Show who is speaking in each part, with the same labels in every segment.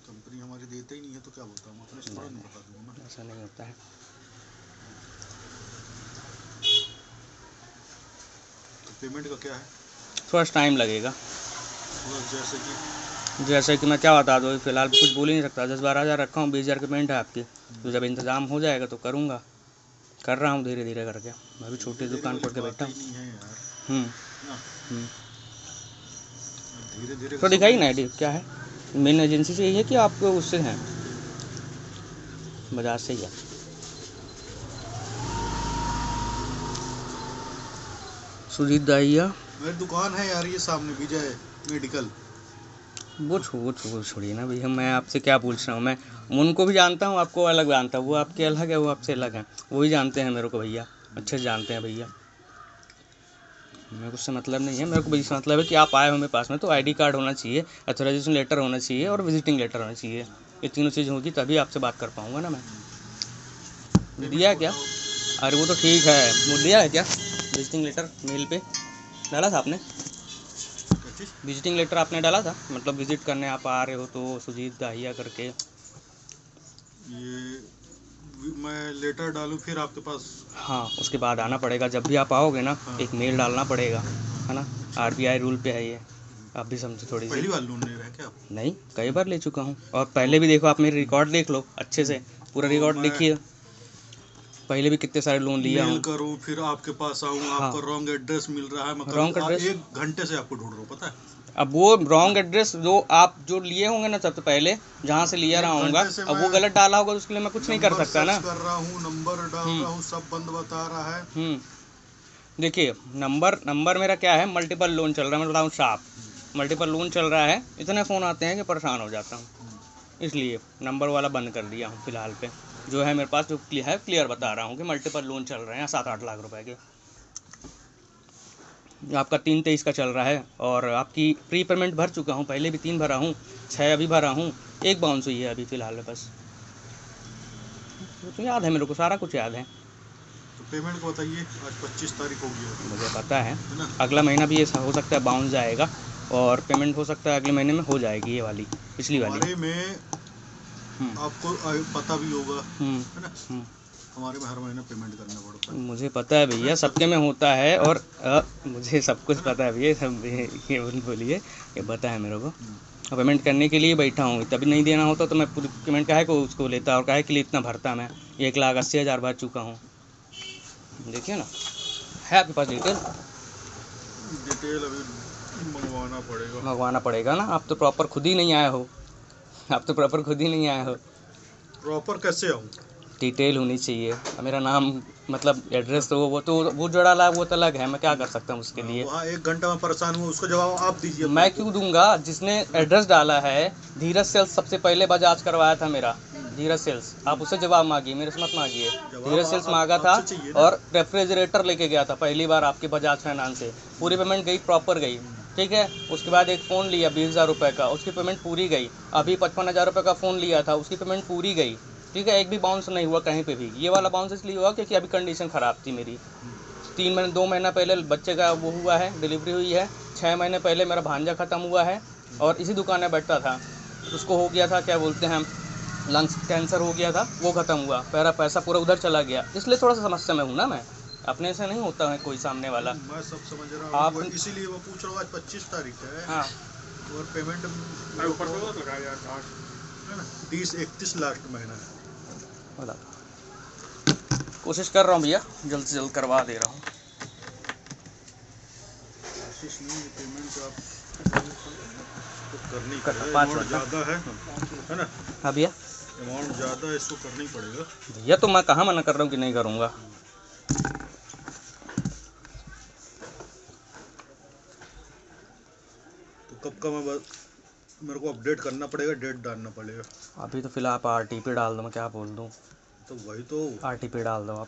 Speaker 1: Company हमारी देते ही नहीं है तो क्या बोलता हूँ, अपने से थोड़ा नहीं बता दूंगा ना।
Speaker 2: ऐसा नहीं होता है।
Speaker 1: तो पेमेंट का क्या है?
Speaker 2: थोड़ा टाइम लगेगा।
Speaker 1: जैसे कि
Speaker 2: मैं क्या बता दूँ, फिलहाल कुछ बोल ही नहीं सकता। 10-12 हज़ार रखा हूँ, 20 हज़ार की पेमेंट है आपकी। तो जब इंतज़ाम हो जाएगा तो करूँगा, कर रहा हूँ धीरे धीरे करके। मैं भी छोटी दुकान खोल के बैठा हूँ।
Speaker 1: धीरे धीरे
Speaker 2: तो दिखाई ना आईडी क्या है, मेन एजेंसी से यही है कि आप उससे हैं, बजाज से ही है। सुजीत दाहिया
Speaker 1: मेरी दुकान है यार, ये सामने विजय मेडिकल।
Speaker 2: वो छोड़िए ना भैया, मैं आपसे क्या पूछ रहा हूँ। मैं उनको भी जानता हूँ, आपको अलग जानता हूँ। वो आपके अलग है, वो आपसे अलग है। वो ही जानते हैं मेरे को भैया, अच्छे से जानते हैं भैया। मेरे को उससे मतलब नहीं है। मेरे को बस मतलब है कि आप आए हो मेरे पास में तो आईडी कार्ड होना चाहिए, ऑथराइजेशन लेटर होना चाहिए और विजिटिंग लेटर होना चाहिए। ये तीनों चीज़ होगी तभी आपसे बात कर पाऊँगा ना मैं। दिया है क्या? अरे वो तो ठीक है, वो दिया है क्या विजिटिंग लेटर? मेल पे डाला था आपने? विजिटिंग लेटर आपने डाला था, मतलब विजिट करने आप आ रहे हो तो सुजीत दाहिया करके।
Speaker 1: ये मैं लेटर डालूं फिर आपके पास?
Speaker 2: हाँ, उसके बाद आना पड़ेगा जब भी आप आओगे ना।
Speaker 1: हाँ।
Speaker 2: एक मेल डालना पड़ेगा, है ना। आरबीआई रूल पे है ये, आप भी समझे थोड़ी सी।
Speaker 1: पहली बार लोन ले रहे हैं क्या आप?
Speaker 2: नहीं, कई बार ले चुका हूँ। और पहले भी देखो, आप मेरे रिकॉर्ड देख लो अच्छे से, पूरा
Speaker 1: तो
Speaker 2: रिकॉर्ड देखिए। पहले भी कितने सारे लोन लिया हूँ।
Speaker 1: मेल करूं फिर आपके पास आऊं,
Speaker 2: हाँ।
Speaker 1: आपका रॉन्ग एड्रेस मिल रहा है। मैं
Speaker 2: रॉन्ग एड्रेस?
Speaker 1: 1 घंटे से आपको ढूंढ रहा हूँ, पता है।
Speaker 2: अब वो रॉन्ग एड्रेस जो लिए होंगे ना सबसे पहले, जहाँ से लिया रहा हूँ, अब वो गलत डाला होगा तो उसके लिए मैं कुछ नहीं कर सकता ना।
Speaker 1: कर रहा हूँ, नंबर डाल रहा हूँ, सब बंद बता रहा है।
Speaker 2: देखिए, नंबर मेरा क्या है, मल्टीपल लोन चल रहा है। मैं बताऊँ साफ, मल्टीपल लोन चल रहा है। इतने फ़ोन आते हैं कि परेशान हो जाता हूँ, इसलिए नंबर वाला बंद कर दिया हूँ फ़िलहाल पे। जो है मेरे पास जो क्लियर बता रहा हूँ कि मल्टीपल लोन चल रहे हैं 7-8 लाख रुपए के। आपका 3-23 का चल रहा है और आपकी प्री पेमेंट भर चुका हूँ, पहले भी 3 भरा हूँ, 6 अभी भरा हूँ, 1 बाउंस हुई है अभी फ़िलहाल में बस। तो याद है मेरे को, सारा कुछ याद है।
Speaker 1: तो पेमेंट को बताइए, आज 25 तारीख हो गई है।
Speaker 2: मुझे पता है अगला महीना भी ऐसा हो सकता है बाउंस जाएगा, और पेमेंट हो सकता है अगले महीने में हो जाएगी, ये वाली पिछली वाली।
Speaker 1: हमारे में आपको पता भी होगा, है ना। हमारे में हर महीने पेमेंट करना पड़ता है।
Speaker 2: मुझे पता है भैया, सबके में होता है। और मुझे सब कुछ पता है भैया, सब ये बोलिए, ये पता है मेरे को। पेमेंट करने के लिए बैठा हूँ, तभी नहीं देना होता तो मैं पूरी पेमेंट काहे को उसको लेता और काहे के लिए इतना भरता। मैं 1,80,000 भर चुका हूँ, देखिए ना। है आपके पास डिटेल?
Speaker 1: अभी
Speaker 2: मंगवाना पड़ेगा ना। आप तो प्रॉपर खुद ही नहीं आए हो,
Speaker 1: प्रॉपर कैसे आऊँ?
Speaker 2: डिटेल होनी चाहिए। मेरा नाम मतलब एड्रेस तो वो जो डाला है वो तो अलग है, मैं क्या कर सकता हूँ उसके लिए।
Speaker 1: वहाँ 1 घंटा में परेशान हूँ, उसका जवाब आप दीजिए।
Speaker 2: मैं क्यों दूंगा? जिसने एड्रेस डाला है, धीरज सेल्स सबसे पहले बजाज करवाया था मेरा, धीरज सेल्स। आप उससे जवाब मांगिए, मेरे से मत मांगिए। धीरज सेल्स मांगा था और रेफ्रिजरेटर लेके गया था पहली बार आपके बजाज फाइनेंस से। पूरी पेमेंट गई, प्रॉपर गई, ठीक है। उसके बाद एक फ़ोन लिया 20,000 रुपये का, उसकी पेमेंट पूरी गई। अभी 55,000 रुपये का फ़ोन लिया था, उसकी पेमेंट पूरी गई, ठीक है। एक भी बाउंस नहीं हुआ कहीं पे भी। ये वाला बाउंस इसलिए हुआ क्योंकि अभी कंडीशन ख़राब थी मेरी। 2 महीना पहले बच्चे का वो हुआ है, डिलीवरी हुई है। 6 महीने पहले मेरा भांजा ख़त्म हुआ है और इसी दुकान में बैठता था, उसको हो गया था, क्या बोलते हैं, लंग्स कैंसर हो गया था, वो ख़त्म हुआ। मेरा पैसा पूरा उधर चला गया, इसलिए थोड़ा सा समस्या में हूँ ना मैं। अपने से नहीं होता है कोई सामने वाला।
Speaker 1: मैं सब समझ रहा हूँ,
Speaker 2: आप
Speaker 1: इसीलिए वो पूछ रहा हूँ। आज 25 तारीख है।
Speaker 2: हाँ,
Speaker 1: और पेमेंट ऊपर है ना, 30-31 लास्ट महीना है।
Speaker 2: बता, कोशिश कर रहा हूँ भैया, जल्द से जल्द करवा दे रहा हूँ।
Speaker 1: कोशिश नहीं, पेमेंट आप तो करनी पड़ेगा।
Speaker 2: 5
Speaker 1: अमाउंट ज़्यादा है ना।
Speaker 2: हाँ भैया,
Speaker 1: अमाउंट ज़्यादा है, इसको करना ही पड़ेगा
Speaker 2: भैया। तो मैं कहाँ मना कर रहा हूँ कि नहीं करूँगा।
Speaker 1: तो कब का मेरे को अपडेट करना पड़ेगा, डेट डालना पड़ेगा।
Speaker 2: अभी तो फिलहाल आप आरटीपी डाल दो, मैं क्या बोल दूँ।
Speaker 1: तो वही तो,
Speaker 2: आरटीपी डाल दो आप।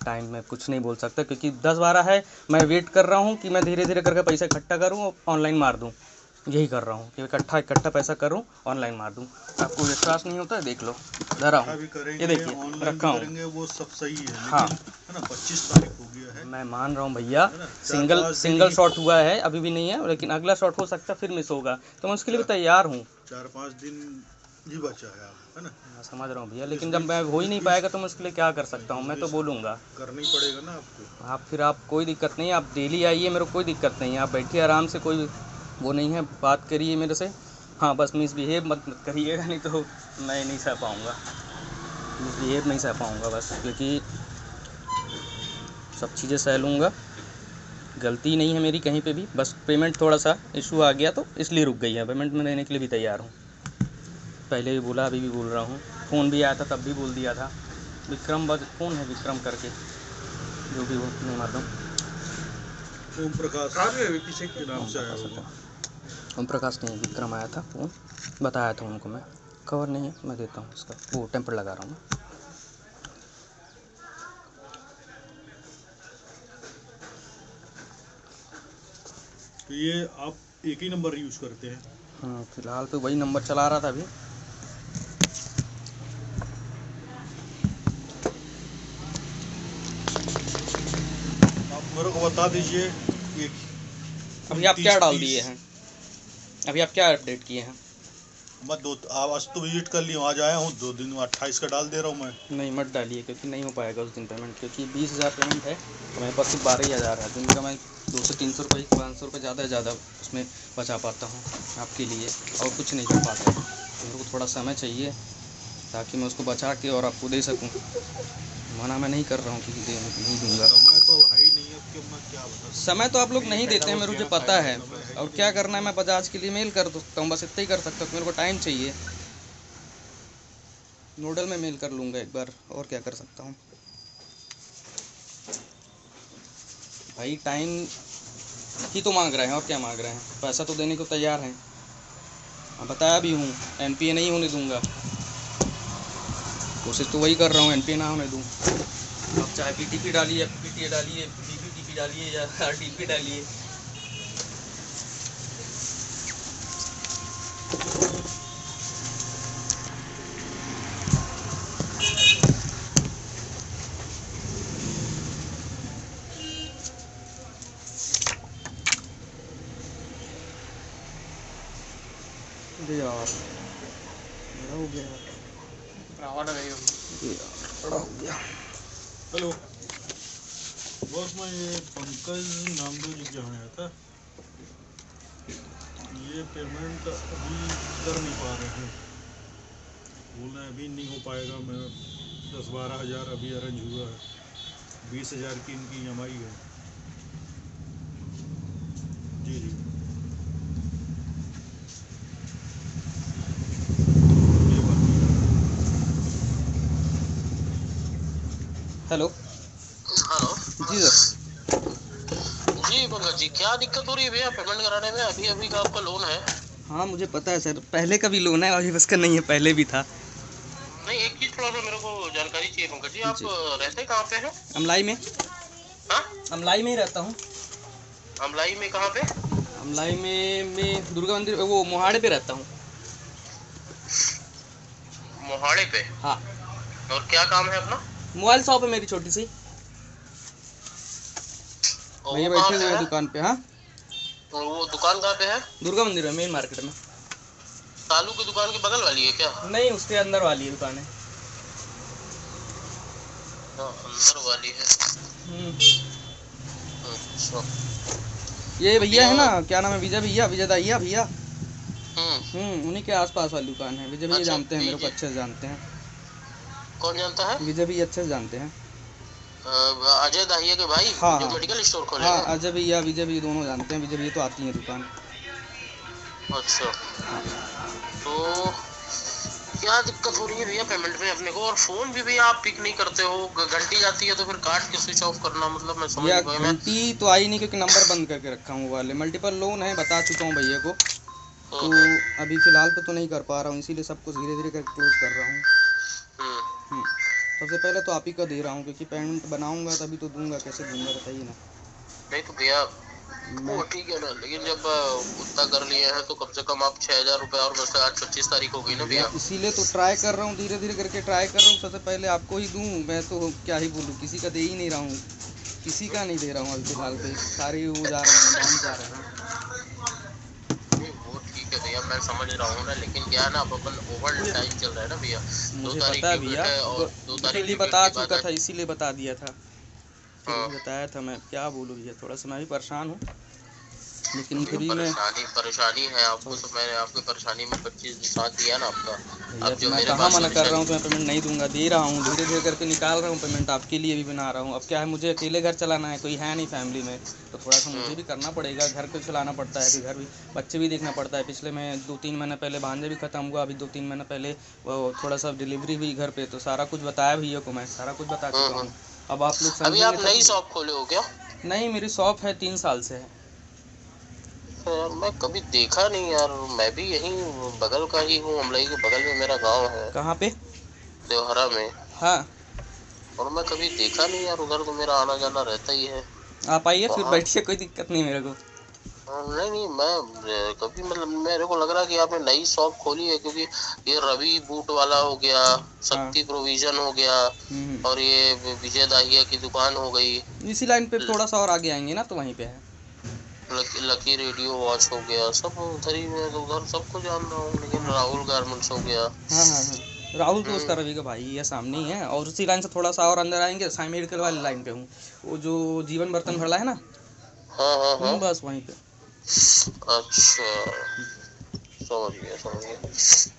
Speaker 2: टाइम में कुछ नहीं बोल सकता क्योंकि 10-12 है। मैं वेट कर रहा हूँ कि मैं धीरे धीरे करके पैसा इकट्ठा करूँ और ऑनलाइन मार दूँ। यही कर रहा हूँ कि इकट्ठा पैसा करूँ, ऑनलाइन मार दूँ। आपको विश्वास नहीं होता है, देख लो, धरा हूँ, ये देखिए रखा हूँ।
Speaker 1: वो सब सही है,
Speaker 2: हाँ,
Speaker 1: है ना। 25 तारीख हो गया है।
Speaker 2: मैं मान रहा हूँ भैया, सिंगल शॉट हुआ है, अभी भी नहीं है, लेकिन अगला शॉट हो सकता है फिर मिस होगा, तो मैं उसके लिए भी तैयार हूँ।
Speaker 1: 4-5 दिन जी बचा है ना।
Speaker 2: मैं समझ रहा हूँ भैया, लेकिन जब मैं हो ही नहीं पाएगा तो मैं उसके लिए क्या कर सकता हूँ? मैं तो बोलूँगा
Speaker 1: करना ही पड़ेगा ना आपको।
Speaker 2: आप कोई दिक्कत नहीं है, आप डेली आइए, मेरे को कोई दिक्कत नहीं है, आप बैठिए आराम से, कोई वो नहीं है, बात करिए मेरे से। हाँ बस मिसबिहेव मत करिएगा, नहीं तो मैं नहीं सह पाऊँगा, मिसबिहेव नहीं सह पाऊँगा बस, क्योंकि सब चीज़ें सह लूँगा, गलती नहीं है मेरी कहीं पे भी, बस पेमेंट थोड़ा सा इशू आ गया तो इसलिए रुक गई है। पेमेंट मैं देने के लिए भी तैयार हूँ, पहले भी बोला, अभी भी बोल रहा हूँ। फ़ोन भी आया था तब भी बोल दिया था। विक्रम बज फ़ोन है विक्रम करके, जो भी वो नहीं मालूम,
Speaker 1: ओम प्रकाश पीछे के नाम से आया होगा।
Speaker 2: ओम प्रकाश नहीं, विक्रम आया था, फ़ोन बताया था उनको मैं। कवर नहीं है, मैं देता हूँ इसका, वो टेम्पर लगा रहा हूँ मैं।
Speaker 1: तो ये आप एक ही नंबर यूज़ करते हैं?
Speaker 2: फ़िलहाल तो वही नंबर चला रहा था अभी।
Speaker 1: आप मेरे को बता दीजिए कि
Speaker 2: अभी आप क्या डाल दिए हैं? अभी आप क्या अपडेट किए हैं?
Speaker 1: मैं आज तो विजिट कर लिया, आज आया हूँ 2 दिन में 28 का डाल दे रहा हूँ मैं।
Speaker 2: नहीं मत डालिए, क्योंकि नहीं हो पाएगा उस दिन पेमेंट, क्योंकि 20,000 पेमेंट है तो मेरे पास सिर्फ 12,000 है। दिन का मैं 200-300 रुपये 500 रुपये ज़्यादा उसमें बचा पाता हूँ आपके लिए, और कुछ नहीं कर पाता। मेरे को थोड़ा समय चाहिए ताकि मैं उसको बचा के और आपको दे सकूँ। मना मैं नहीं कर रहा हूँ कि नहीं दूँगा।
Speaker 1: समय तो है ही नहीं है, कि मैं क्या बता।
Speaker 2: समय तो आप लोग नहीं देते हैं, मुझे पता है, और क्या करना है मैं बजाज के लिए मेल कर सकता हूँ, बस इतना ही कर सकता हूँ। मेरे को टाइम चाहिए, नोडल में मेल कर लूँगा एक बार, और क्या कर सकता हूँ भाई। टाइम ही तो मांग रहे हैं, और क्या मांग रहे हैं? पैसा तो देने को तैयार हैं, मैं बताया भी हूँ, एनपीए नहीं होने दूँगा, कोशिश तो वही कर रहा हूँ, एनपीए ना होने दूँ। आप चाहे पीटीपी डालिए, पीटीए डालिए, पीपीटीपी डालिए या आरटीपी डालिए। अरे यार बड़ा हो गया, बड़ा हो गया।
Speaker 1: हेलो बॉस, मैं ये पंकज नामदेव जी के यहाँ आया था, ये पेमेंट अभी कर नहीं पा रहे हैं, बोल रहे हैं अभी नहीं हो पाएगा। मैं 10-12 हज़ार अभी अरेंज हुआ है, 20,000 की इनकी EMI है। जी जी ये बात।
Speaker 2: हेलो
Speaker 3: हेलो
Speaker 2: जी सर।
Speaker 3: जी पंकज जी, क्या दिक्कत हो रही है भैया पेमेंट कराने में? अभी अभी का आपका लोन है?
Speaker 2: हाँ मुझे पता है सर, पहले का भी लोन है, अभी बस का नहीं है, पहले भी था।
Speaker 3: नहीं, एक चीज थोड़ा सा मेरे को जानकारी चाहिए पंकज जी, आप
Speaker 2: जी।
Speaker 3: रहते कहाँ पे हैं?
Speaker 2: अमलाई में।
Speaker 3: हाँ,
Speaker 2: अमलाई में ही रहता हूँ।
Speaker 3: अमलाई में कहाँ पे?
Speaker 2: अमलाई में मैं दुर्गा मंदिर, वो मोहाड़े पे रहता हूँ।
Speaker 3: मोहाड़े पे?
Speaker 2: हाँ।
Speaker 3: और क्या काम है अपना?
Speaker 2: मोबाइल शॉप है मेरी छोटी सी,
Speaker 3: और
Speaker 2: भैया
Speaker 3: वो
Speaker 2: बैठे
Speaker 3: कहाँ
Speaker 2: हुए
Speaker 3: पे
Speaker 2: हैं
Speaker 3: है?
Speaker 2: दुकान पे। हाँ
Speaker 3: और वो दुकान कहाँ पे है?
Speaker 2: दुर्गा मंदिर में, मेन मार्केट में।
Speaker 3: तालू की दुकान के बगल वाली है क्या?
Speaker 2: नहीं, उसके अंदर वाली है दुकान है।
Speaker 3: हाँ, अंदर वाली है। अच्छा।
Speaker 2: ये भैया है ना, क्या नाम है, विजय भैया, विजय दाइया भैया।
Speaker 3: हम्म।
Speaker 2: उन्हीं के आसपास वाली दुकान है। विजय भैया
Speaker 3: अच्छा,
Speaker 2: जानते हैं मेरे को,
Speaker 3: जी।
Speaker 2: अच्छे से जानते हैं।
Speaker 3: कौन जानता है?
Speaker 2: विजय भैया अच्छे से जानते हैं।
Speaker 3: अजय दाहिया के भाई,
Speaker 2: हाँ
Speaker 3: जो
Speaker 2: हाँ
Speaker 3: मेडिकल स्टोर खोले
Speaker 2: हाँ,
Speaker 3: हैं?
Speaker 2: अजय भैया विजय भैया दोनों जानते हैं। विजय भैया तो आती हैं दुकान।
Speaker 3: अच्छा, तो क्या दिक्कत हो रही है भैया पेमेंट में अपने को? और फोन भी भैया आप पिक नहीं करते हो, घंटी जाती है तो फिर काट के स्विच ऑफ करना, मतलब मैं समझ
Speaker 2: भैया
Speaker 3: नहीं पाया।
Speaker 2: घंटी तो आई नहीं, क्योंकि नंबर बंद करके रखा हूँ वाले। मल्टीपल लोन है, बता चुका हूँ भैया को, तो अभी फ़िलहाल पे तो नहीं कर पा रहा हूँ, इसीलिए सब कुछ धीरे धीरे करके क्लोज कर रहा हूँ। सबसे पहले तो आप ही का दे रहा हूँ, क्योंकि पेमेंट बनाऊँगा तभी तो दूंगा, कैसे दूंगा बताइए ना।
Speaker 3: नहीं तो भैया वो ठीक है ना, लेकिन जब उतना कर लिए हैं तो कम से कम आप 6,000 रुपये, और वैसे आज 25 तारीख हो गई ना भैया।
Speaker 2: इसीलिए तो ट्राई कर रहा हूँ, धीरे धीरे करके ट्राई कर रहा हूँ। सबसे पहले आपको ही दूँ, मैं तो क्या ही बोलूँ, किसी का दे ही नहीं रहा हूँ, किसी का नहीं दे रहा हूँ अभी फ़िलहाल पे। सारे वो जा रहे हैं, डाउन जा रहे हैं।
Speaker 3: नहीं वो ठीक है भैया, मैं समझ रहा हूँ ना, लेकिन क्या है ना, अब अपन ओवर टाइम चल रहा है ना भैया।
Speaker 2: मुझे पता है भैया,
Speaker 3: और 2 तारीख
Speaker 2: इसीलिए
Speaker 3: की डेट
Speaker 2: बता
Speaker 3: के बाद
Speaker 2: चुका था, इसीलिए बता दिया था, फिर
Speaker 3: हाँ।
Speaker 2: भी बताया था। मैं क्या बोलूँ भैया, थोड़ा सा मैं भी परेशान हूँ, लेकिन
Speaker 3: भैया
Speaker 2: फिर भी मैं
Speaker 3: परेशानी है आपको, तो मैंने आपकी परेशानी में 25 साथ दिया ना आपका।
Speaker 2: भैया,
Speaker 3: अब
Speaker 2: तो
Speaker 3: जो
Speaker 2: मैं
Speaker 3: मेरे
Speaker 2: कहाँ
Speaker 3: पास
Speaker 2: मना कर रहा हूँ,
Speaker 3: सोल्यूशन,
Speaker 2: तो मैं पेमेंट नहीं दूंगा, दे रहा हूँ, धीरे धीरे करके निकाल रहा हूँ पेमेंट, आपके लिए भी बना रहा हूँ। अब क्या है, मुझे अकेले घर चलाना है, कोई है नहीं फैमिली में, तो थोड़ा सा मुझे भी करना पड़ेगा, घर को चलाना पड़ता है, फिर घर भी, बच्चे भी देखना पड़ता है। पिछले में 2-3 महीने पहले भांजे भी ख़त्म हुआ, अभी 2-3 महीने पहले वो थोड़ा सा डिलीवरी हुई घर पे, तो सारा कुछ बताया भैया को, मैं सारा कुछ बता चुका हूँ। अब आप लोग
Speaker 3: अभी
Speaker 2: समझेंगे
Speaker 3: आप
Speaker 2: तब।
Speaker 3: नई शॉप खोले हो क्या?
Speaker 2: नहीं, मेरी शॉप है, 3 साल से है।
Speaker 3: यार मैं कभी देखा नहीं यार, मैं भी यहीं बगल का ही हूँ, अमलाई के बगल में मेरा गांव है,
Speaker 2: कहाँ पे?
Speaker 3: देवहरा में।
Speaker 2: हाँ,
Speaker 3: और मैं कभी देखा नहीं यार, उधर तो मेरा आना जाना रहता ही है
Speaker 2: आप आइए, फिर
Speaker 3: वहाँ।
Speaker 2: बैठिए, कोई दिक्कत नहीं मेरे को।
Speaker 3: नहीं नहीं, मैं कभी, मतलब मेरे को लग रहा है कि आपने नई शॉप खोली है, क्योंकि ये रवि बूट वाला हो गया,
Speaker 2: हाँ।
Speaker 3: शक्ति प्रोविजन हो गया, और ये विजय दाहिया की दुकान हो गई,
Speaker 2: इसी लाइन पे थोड़ा सा और आगे आएंगे ना, तो वहीं पे है।
Speaker 3: लकी रेडियो वॉच हो गया, सब उधर ही, मैं तो उधर सबको जान रहा हूँ, लेकिन राहुल गारमेंट्स हो गया।
Speaker 2: हाँ हाँ हाँ, राहुल तो उसका रवि का भाई है, सामने ही है। और उसी लाइन से थोड़ा सा और अंदर आएंगे, साई मेडिकल वाली लाइन पे हूँ, वो जो जीवन बर्तन भला है ना,
Speaker 3: हाँ हाँ हाँ।
Speaker 2: बस वहीं पे।
Speaker 3: अच्छा, समझ गया समझ गया।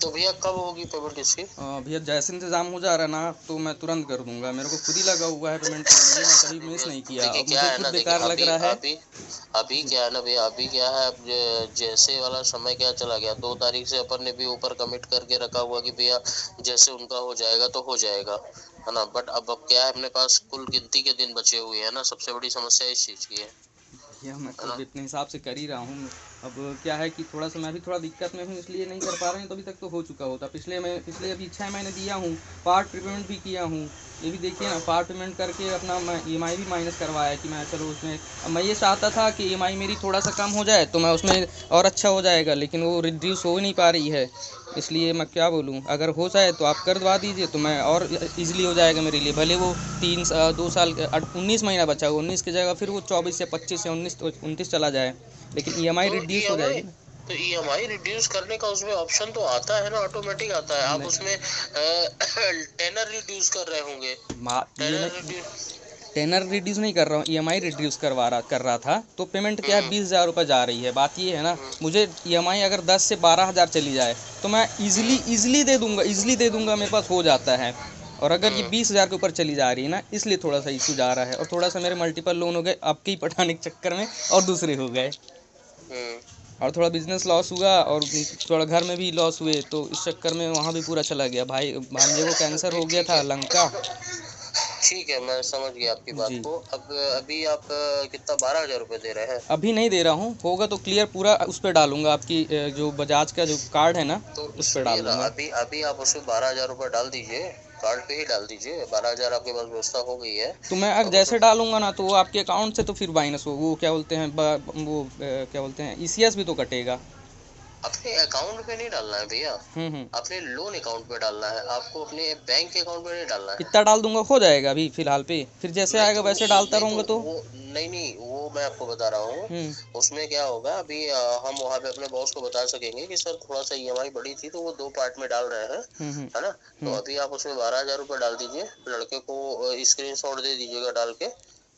Speaker 3: तो भैया कब होगी पेमेंट इसकी?
Speaker 2: भैया, जैसे इंतज़ाम हो जा रहा है ना, तो मैं तुरंत कर दूंगा, मेरे को खुद ही लगा हुआ है पेमेंट के लिए, मैं कभी मिस नहीं किया।
Speaker 3: देखिए
Speaker 2: अब
Speaker 3: क्या
Speaker 2: मुझे
Speaker 3: है
Speaker 2: खुद
Speaker 3: ना, देखिए
Speaker 2: बेकार लग
Speaker 3: अभी
Speaker 2: रहा है।
Speaker 3: अभी अभी क्या है ना भैया, अभी क्या है, अब जैसे वाला समय क्या चला गया, 2 तारीख से अपन ने भी ऊपर कमिट करके रखा हुआ कि भैया जैसे उनका हो जाएगा तो हो जाएगा, है ना। बट अब क्या है, अपने पास कुल गिनती के दिन बचे हुए हैं ना, सबसे बड़ी समस्या इस चीज की है
Speaker 2: भैया, मैं
Speaker 3: ना।
Speaker 2: खुद इतने हिसाब से कर ही रहा हूँ। अब क्या है कि थोड़ा सा मैं भी थोड़ा दिक्कत में हूँ, इसलिए नहीं कर पा रहे हैं, तो अभी तक तो हो चुका होता। पिछले अभी 6 महीने दिया हूँ, पार्ट पेमेंट भी किया हूँ। ये भी देखिए ना, पार्ट पेमेंट करके अपना EMI भी माइनस करवाया कि मैं चलो उसमें, अब मैं ये चाहता था कि EMI मेरी थोड़ा सा कम हो जाए, तो मैं उसमें और अच्छा हो जाएगा, लेकिन वो रिड्यूस हो ही नहीं पा रही है। इसलिए मैं क्या बोलूँ, अगर हो जाए तो आप कर दवा दीजिए, तो मैं और इजीली हो जाएगा मेरे लिए। भले वो 2 साल 19 महीना बचा हुआ, 19 की जगह फिर वो 24 या 25 या 19 चला जाए, लेकिन EMI
Speaker 3: तो
Speaker 2: रिड्यूस हो
Speaker 3: ईएमआई
Speaker 2: जाएगी ना।
Speaker 3: तो ईएमआई रिड्यूस करने का उसमें ऑप्शन तो आता है ना, ऑटोमेटिक आता है। आप
Speaker 2: नहीं,
Speaker 3: उसमें टेनर रिड्यूस कर रहे होंगे,
Speaker 2: ये
Speaker 3: टेनर
Speaker 2: नहीं,
Speaker 3: रिड्यूस।
Speaker 2: टेनर रिड्यूस नहीं कर रहा हूँ, EMI रिड्यूस कर रहा था। तो पेमेंट क्या है, 20,000 रुपये जा रही है। बात ये है ना, मुझे EMI अगर 10 से 12,000 चली जाए, तो मैं ईजिली दे दूंगा, मेरे पास हो जाता है। और अगर ये 20,000 के ऊपर चली जा रही है ना, इसलिए थोड़ा सा इशू जा रहा है। और थोड़ा सा मेरे मल्टीपल लोन हो गए आपके ही पटाने के चक्कर में, और दूसरे हो गए, और थोड़ा बिजनेस लॉस हुआ, और थोड़ा घर में भी लॉस हुए, तो इस चक्कर में वहाँ भी पूरा चला गया। भांजे को कैंसर हो गया
Speaker 3: ठीक
Speaker 2: था,
Speaker 3: है,
Speaker 2: लंका।
Speaker 3: ठीक है, मैं समझ गया आपकी बात
Speaker 2: जी,
Speaker 3: को। अब अभी आप कितना 12,000 रुपये दे रहे हैं?
Speaker 2: अभी नहीं दे रहा हूँ, होगा तो क्लियर पूरा उस पर डालूंगा, आपकी जो बजाज का जो कार्ड है ना,
Speaker 3: तो
Speaker 2: उस पर
Speaker 3: सुनिए
Speaker 2: डाल
Speaker 3: ना,
Speaker 2: दूंगा।
Speaker 3: अभी अभी आप उसमें 12,000 रुपये डाल दीजिए, कार्ड पे ही डाल दीजिए। 12,000 आपके पास व्यवस्था हो गई है।
Speaker 2: तो मैं अगर
Speaker 3: अब
Speaker 2: जैसे
Speaker 3: उसमें
Speaker 2: डालूंगा ना, तो वो आपके अकाउंट से तो फिर माइनस वो क्या बोलते हैं, क्या बोलते हैं, ECS भी तो कटेगा।
Speaker 3: अपने अकाउंट पे नहीं डालना है भैया,
Speaker 2: हम्म।
Speaker 3: अपने लोन अकाउंट पे डालना है आपको, अपने बैंक के अकाउंट पे नहीं डालना है।
Speaker 2: कितना डाल दूंगा, हो जाएगा अभी फिलहाल पे, फिर जैसे
Speaker 3: नहीं
Speaker 2: आएगा
Speaker 3: तो
Speaker 2: वैसे डालता
Speaker 3: नहीं तो
Speaker 2: रहूंगा तो।
Speaker 3: वो नहीं नहीं, वो मैं आपको बता रहा हूँ।
Speaker 2: हम्म
Speaker 3: उसमें क्या होगा, अभी हम वहाँ पे अपने बॉस को बता सकेंगे कि सर थोड़ा सा ईएमआई बढ़ी थी, तो वो 2 पार्ट में डाल रहे हैं,
Speaker 2: हम्म
Speaker 3: है ना। तो
Speaker 2: हम्म
Speaker 3: अभी आप उसमें 12,000 रुपये डाल दीजिए, लड़के को स्क्रीनशॉट दे दीजिएगा डाल के,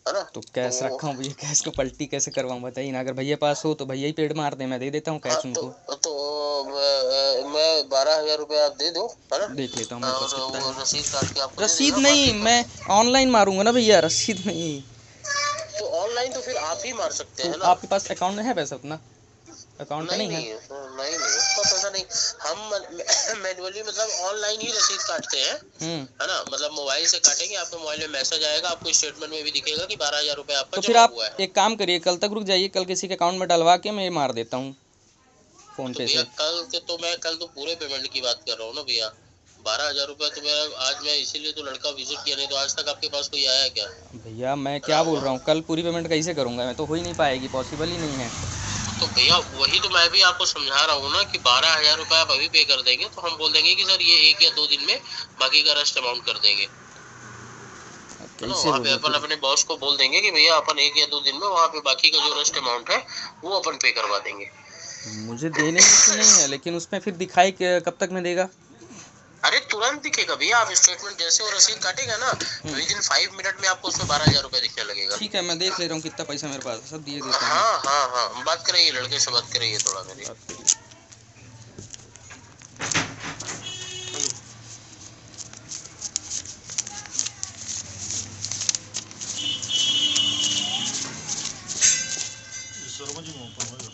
Speaker 3: है ना।
Speaker 2: तो
Speaker 3: तो
Speaker 2: कैश
Speaker 3: वो,
Speaker 2: रखा हूँ भैया, कैश को पलटी कैसे करवाऊँ बताइए ना। अगर भैया पास हो तो भैया ही पेड़ मार दे, मैं दे देता हूँ
Speaker 3: हाँ
Speaker 2: कैश उनको।
Speaker 3: तो मैं 12,000 रुपये आप दे दो, है ना।
Speaker 2: देख लेता हूँ मेरे पास
Speaker 3: और
Speaker 2: कितना
Speaker 3: वो
Speaker 2: है।
Speaker 3: रसीद काट के आपको दे
Speaker 2: रसीद
Speaker 3: देगा,
Speaker 2: नहीं,
Speaker 3: बाकी
Speaker 2: मैं ऑनलाइन मारूंगा ना भैया, रसीद नहीं।
Speaker 3: तो ऑनलाइन तो फिर आप ही मार सकते
Speaker 2: तो
Speaker 3: हैं ना।
Speaker 2: आपके पास अकाउंट में है पैसा उतना? अकाउंट पे
Speaker 3: नहीं
Speaker 2: नहीं है।
Speaker 3: नहीं नहीं नहीं, उसका पैसा नहीं। हम मैनुअली, मतलब ऑनलाइन ही रसीद काटते हैं, है ना। मतलब मोबाइल से काटेंगे, आपके मोबाइल में मैसेज आएगा, आपको स्टेटमेंट में भी दिखेगा कि 12,000 रुपये आपका
Speaker 2: तो फिर
Speaker 3: जमा
Speaker 2: आप
Speaker 3: हुआ है।
Speaker 2: एक काम करिए, कल तक रुक जाइए, कल किसी के अकाउंट में डलवा के मैं मार देता हूँ फ़ोन
Speaker 3: तो
Speaker 2: पे
Speaker 3: भैया
Speaker 2: से।
Speaker 3: मैं कल तो पूरे पेमेंट की बात कर रहा हूँ ना भैया। 12,000 रुपये तो मेरा आज, मैं इसीलिए तो लड़का विजिट किया, नहीं तो आज तक आपके पास कोई आया क्या?
Speaker 2: भैया, मैं
Speaker 3: है ना
Speaker 2: क्या बोल रहा हूँ, कल पूरी पेमेंट कैसे करूँगा, मैं तो हो ही नहीं पाएगी, पॉसिबल ही नहीं है।
Speaker 3: तो भैया वही तो मैं भी आपको समझा रहा हूँ ना, कि 12,000 रुपये आप अभी पे कर देंगे, तो हम बोल देंगे कि सर ये 1 या 2 दिन में बाकी का रेस्ट अमाउंट कर देंगे, है ना।
Speaker 2: कैसे
Speaker 3: वहाँ पे
Speaker 2: होगा
Speaker 3: अपन
Speaker 2: फिर?
Speaker 3: अपने बॉस को बोल देंगे कि भैया अपन 1 या 2 दिन में वहाँ पे बाकी का जो रेस्ट अमाउंट है वो अपन पे करवा देंगे,
Speaker 2: मुझे देने की तो नहीं है, लेकिन उसमें फिर दिखाई कब तक में देगा?
Speaker 3: अरे तुरंत दिखेगा भैया, आप स्टेटमेंट जैसे और रसीद काटेगा ना, विद इन 5 मिनट में आपको उसमें 12,000 रुपए दिखने लगेगा।
Speaker 2: ठीक है, मैं देख ले रहा हूँ कितना पैसा मेरे पास है, सब दिए देते हैं।
Speaker 3: हाँ हाँ हाँ, बात करिए, लड़के से बात करिए थोड़ा मेरी।
Speaker 2: बात करिए।
Speaker 1: शर्मा जी में ओपन होगा।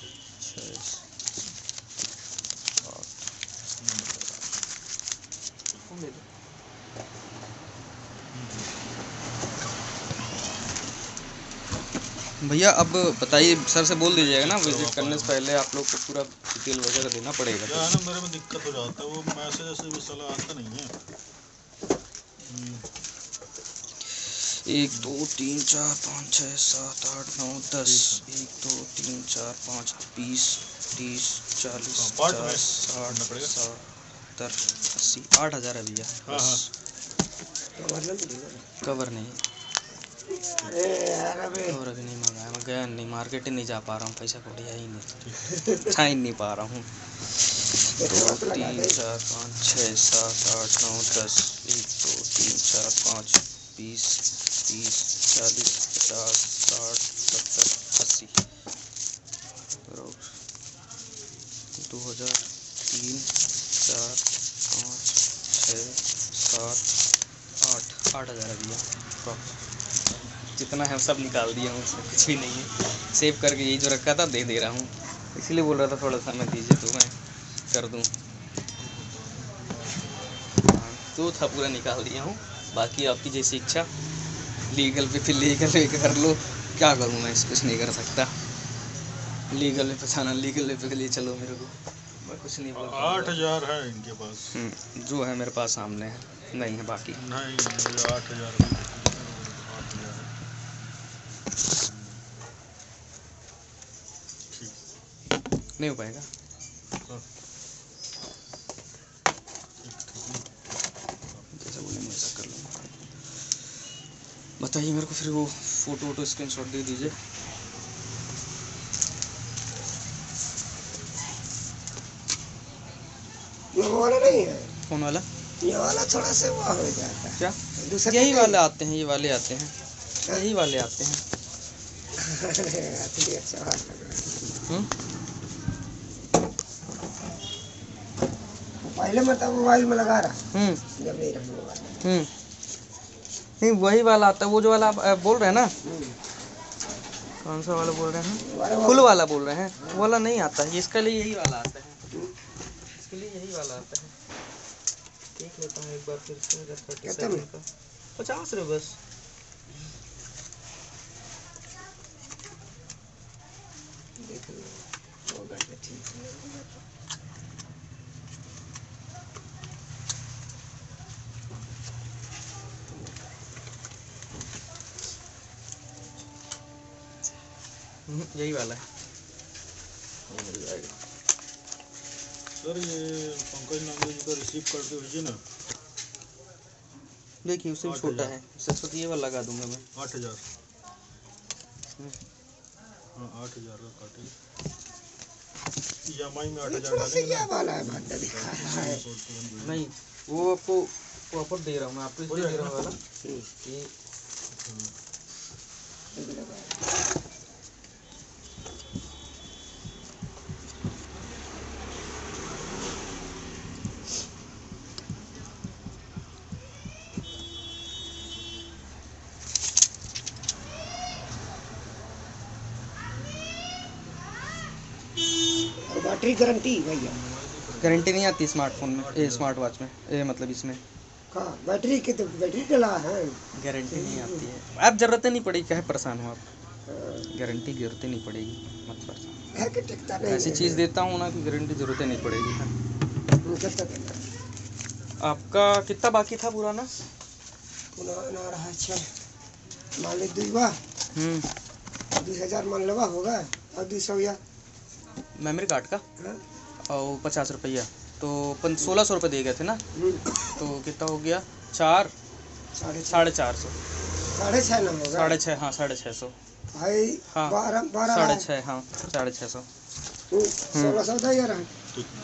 Speaker 2: भैया अब बताइए, सर से बोल दीजिएगा ना, विजिट करने से पहले आप लोग को पूरा डिटेल वगैरह देना पड़ेगा।
Speaker 1: क्या है ना, मेरे में दिक्कत हो जाता है, वो मैसेज ऐसे भी साला आता नहीं है।
Speaker 2: 1 2 3 4 5 6 7 8 9 10 1 2 3 4 5 20 30 40 50 60 70 80 8,000 है भैया।
Speaker 1: हाँ हाँ,
Speaker 2: कवर नहीं, कवर अभी नहीं मंगाया, मैं गया नहीं, मार्केट ही नहीं जा पा रहा हूँ, पैसा कौड़ी है ही नहीं, छा ही नहीं पा रहा हूँ। 2 3 4 5 6 7 8 9 10 1 2 3 4 5 20 30 40 50 60 70 80 2000 3 4 5 6 7 8 8,000 है भैया। जितना है सब निकाल दिया हूँ, उसमें कुछ भी नहीं है, सेव करके यही जो रखा था दे रहा हूँ, इसीलिए बोल रहा था थोड़ा सा मैं दीजिए तो मैं कर दूँ। तो था पूरा निकाल दिया हूँ, बाकी आपकी जैसी इच्छा, लीगल पे फिर लीगल पे कर लो, क्या करूँ मैं, कुछ नहीं कर सकता, लीगल पे फंसाना, लीगल पे के लिए चलो मेरे को, मैं कुछ नहीं बोल।
Speaker 1: 8,000 है इनके पास।
Speaker 2: जो है मेरे पास सामने है, नहीं है बाकी।
Speaker 1: नहीं, 8,000
Speaker 2: नहीं हो पाएगा। जैसा बोले मैं ऐसा कर लूँगा। बताइए मेरे को, फिर वो फोटो स्क्रीनशॉट दे दीजिए।
Speaker 4: ये वाला नहीं है,
Speaker 2: कौन वाला?
Speaker 4: ये वाला थोड़ा सा वो हो जाता है।
Speaker 2: क्या?
Speaker 4: दूसरा
Speaker 2: यही
Speaker 4: नहीं?
Speaker 2: वाले आते हैं, ये वाले आते हैं, यही वाले आते हैं।
Speaker 4: अच्छा बात लग रहा है। पहले मतलब मोबाइल में लगा रहा जब नहीं रखने वाला।
Speaker 2: नहीं वही वाला आता है, वो जो वाला आप बोल रहे हैं ना, कौन सा वाला बोल रहे हैं? फुल वाला बोल रहे हैं, वो वाला नहीं आता है, इसके लिए यही वाला आता है, इसके लिए यही वाला आता है। देख लेता हूँ एक बार फिर से, 37 का 50 रुपये बस।
Speaker 4: देख लो, होगा तो ठीक है।
Speaker 2: यही वाला है।
Speaker 1: सर ये पंकज नांगल जी का रिसीव करते हुए ना,
Speaker 2: देखिए उससे भी छोटा है, इससे ये वाला लगा दूंगा मैं।
Speaker 1: 8,000। हाँ 8,000 का काटे, EMI में 8,000 डालेंगे
Speaker 4: क्या
Speaker 1: ना।
Speaker 4: वाला है भाग्य दिखा रहा है।
Speaker 2: नहीं वो आपको प्रॉपर दे रहा हूँ मैं, आपको इसलिए दे रहा हूँ वाला ये।
Speaker 4: और बैटरी गारंटी भैया?
Speaker 2: गारंटी नहीं आती स्मार्टफोन में, ये स्मार्ट वॉच में, ये मतलब इसमें
Speaker 4: कहाँ बैटरी के तो बैटरी डला है।
Speaker 2: गारंटी नहीं आती है, आप जरूरत नहीं पड़ेगी, क्या परेशान हो आप, गारंटी की जरूरत नहीं पड़ेगी, मत परेशान।
Speaker 4: है कि टिकता नहीं
Speaker 2: ऐसी
Speaker 4: है।
Speaker 2: चीज़ देता हूँ ना कि गारंटी जरूरत नहीं पड़ेगी।
Speaker 4: कितना देना है?
Speaker 2: आपका कितना बाकी था पुराना?
Speaker 4: पुराना रहा अच्छा, मान ली 2,000 मान लेवा होगा, और 200 या
Speaker 2: मेमोरी कार्ड का
Speaker 4: हाँ?
Speaker 2: और 50 रुपया, तो 1600 रुपये दे गए थे ना, तो कितना हो गया? 4
Speaker 4: साढ़े
Speaker 2: 450
Speaker 4: 6.5 ना होगा?
Speaker 2: 6.5, हाँ 650
Speaker 4: भाई
Speaker 2: हाँ
Speaker 4: 12
Speaker 2: 6.5, हाँ 650
Speaker 5: 16 14 हजार है।
Speaker 1: ठीक